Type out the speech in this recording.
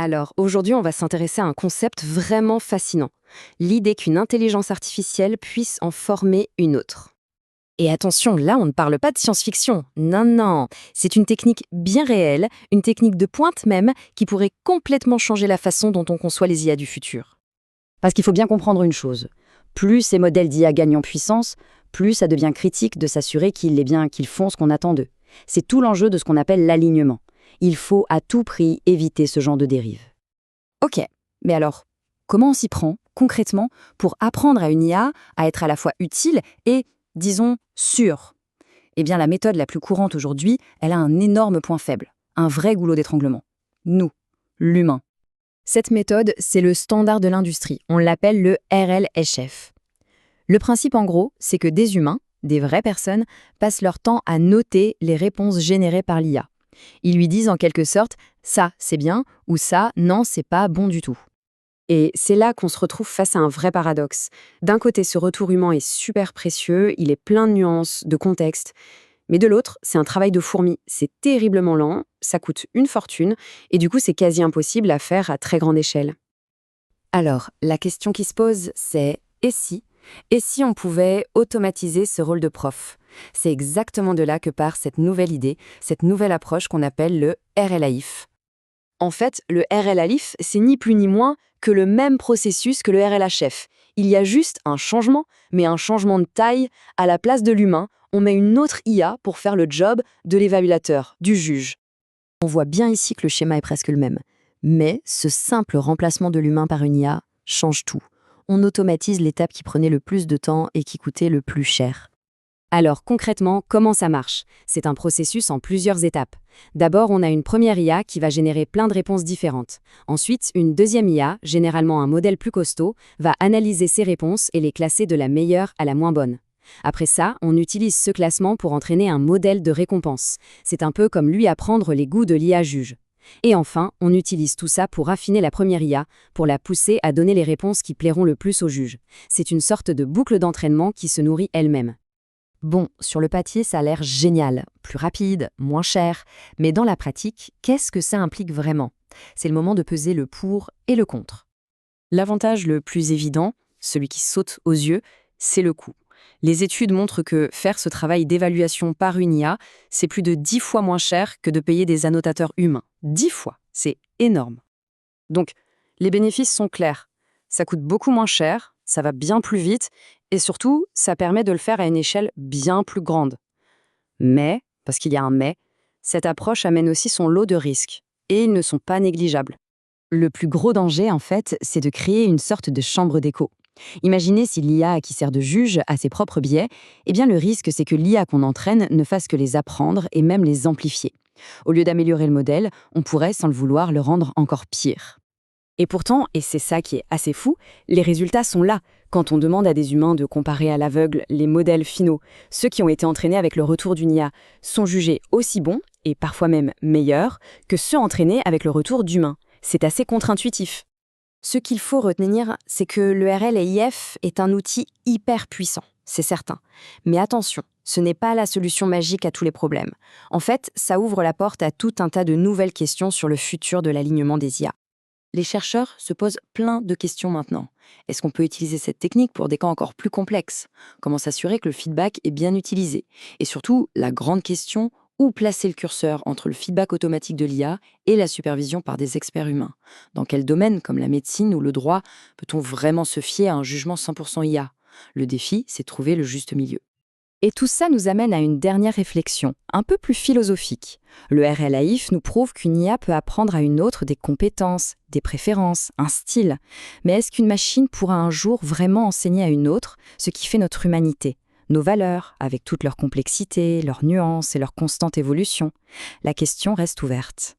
Alors, aujourd'hui, on va s'intéresser à un concept vraiment fascinant. L'idée qu'une intelligence artificielle puisse en former une autre. Et attention, là, on ne parle pas de science-fiction. Non, non. C'est une technique bien réelle, une technique de pointe même, qui pourrait complètement changer la façon dont on conçoit les IA du futur. Parce qu'il faut bien comprendre une chose. Plus ces modèles d'IA gagnent en puissance, plus ça devient critique de s'assurer qu'ils font ce qu'on attend d'eux. C'est tout l'enjeu de ce qu'on appelle l'alignement. Il faut à tout prix éviter ce genre de dérive. Ok, mais alors, comment on s'y prend, concrètement, pour apprendre à une IA à être à la fois utile et, disons, sûre? Eh bien, la méthode la plus courante aujourd'hui, elle a un énorme point faible, un vrai goulot d'étranglement. Nous, l'humain. Cette méthode, c'est le standard de l'industrie. On l'appelle le RLHF. Le principe, en gros, c'est que des humains, des vraies personnes, passent leur temps à noter les réponses générées par l'IA. Ils lui disent en quelque sorte « ça, c'est bien » ou « ça, non, c'est pas bon du tout ». Et c'est là qu'on se retrouve face à un vrai paradoxe. D'un côté, ce retour humain est super précieux, il est plein de nuances, de contexte. Mais de l'autre, c'est un travail de fourmi. C'est terriblement lent, ça coûte une fortune, et du coup, c'est quasi impossible à faire à très grande échelle. Alors, la question qui se pose, c'est « et si ?» Et si on pouvait automatiser ce rôle de prof? C'est exactement de là que part cette nouvelle idée, cette nouvelle approche qu'on appelle le RLAIF. En fait, le RLAIF, c'est ni plus ni moins que le même processus que le RLHF. Il y a juste un changement, mais un changement de taille. À la place de l'humain, on met une autre IA pour faire le job de l'évaluateur, du juge. On voit bien ici que le schéma est presque le même. Mais ce simple remplacement de l'humain par une IA change tout. On automatise l'étape qui prenait le plus de temps et qui coûtait le plus cher. Alors concrètement, comment ça marche? C'est un processus en plusieurs étapes. D'abord, on a une première IA qui va générer plein de réponses différentes. Ensuite, une deuxième IA, généralement un modèle plus costaud, va analyser ces réponses et les classer de la meilleure à la moins bonne. Après ça, on utilise ce classement pour entraîner un modèle de récompense. C'est un peu comme lui apprendre les goûts de l'IA juge. Et enfin, on utilise tout ça pour affiner la première IA, pour la pousser à donner les réponses qui plairont le plus au juge. C'est une sorte de boucle d'entraînement qui se nourrit elle-même. Bon, sur le papier, ça a l'air génial, plus rapide, moins cher, mais dans la pratique, qu'est-ce que ça implique vraiment? C'est le moment de peser le pour et le contre. L'avantage le plus évident, celui qui saute aux yeux, c'est le coût. Les études montrent que faire ce travail d'évaluation par une IA, c'est plus de 10 fois moins cher que de payer des annotateurs humains. 10 fois, c'est énorme. Donc, les bénéfices sont clairs. Ça coûte beaucoup moins cher, ça va bien plus vite, et surtout, ça permet de le faire à une échelle bien plus grande. Mais, parce qu'il y a un mais, cette approche amène aussi son lot de risques, et ils ne sont pas négligeables. Le plus gros danger, en fait, c'est de créer une sorte de chambre d'écho. Imaginez si l'IA qui sert de juge a ses propres biais, eh bien le risque c'est que l'IA qu'on entraîne ne fasse que les apprendre et même les amplifier. Au lieu d'améliorer le modèle, on pourrait, sans le vouloir, le rendre encore pire. Et pourtant, et c'est ça qui est assez fou, les résultats sont là. Quand on demande à des humains de comparer à l'aveugle les modèles finaux, ceux qui ont été entraînés avec le retour d'une IA sont jugés aussi bons, et parfois même meilleurs, que ceux entraînés avec le retour d'humains. C'est assez contre-intuitif. Ce qu'il faut retenir, c'est que le RLAIF est un outil hyper puissant, c'est certain. Mais attention, ce n'est pas la solution magique à tous les problèmes. En fait, ça ouvre la porte à tout un tas de nouvelles questions sur le futur de l'alignement des IA. Les chercheurs se posent plein de questions maintenant. Est-ce qu'on peut utiliser cette technique pour des cas encore plus complexes? Comment s'assurer que le feedback est bien utilisé? Et surtout, la grande question, où placer le curseur entre le feedback automatique de l'IA et la supervision par des experts humains? Dans quel domaine, comme la médecine ou le droit, peut-on vraiment se fier à un jugement 100% IA? Le défi, c'est de trouver le juste milieu. Et tout ça nous amène à une dernière réflexion, un peu plus philosophique. Le RLAIF nous prouve qu'une IA peut apprendre à une autre des compétences, des préférences, un style. Mais est-ce qu'une machine pourra un jour vraiment enseigner à une autre ce qui fait notre humanité, nos valeurs, avec toute leur complexité, leurs nuances et leur constante évolution? La question reste ouverte.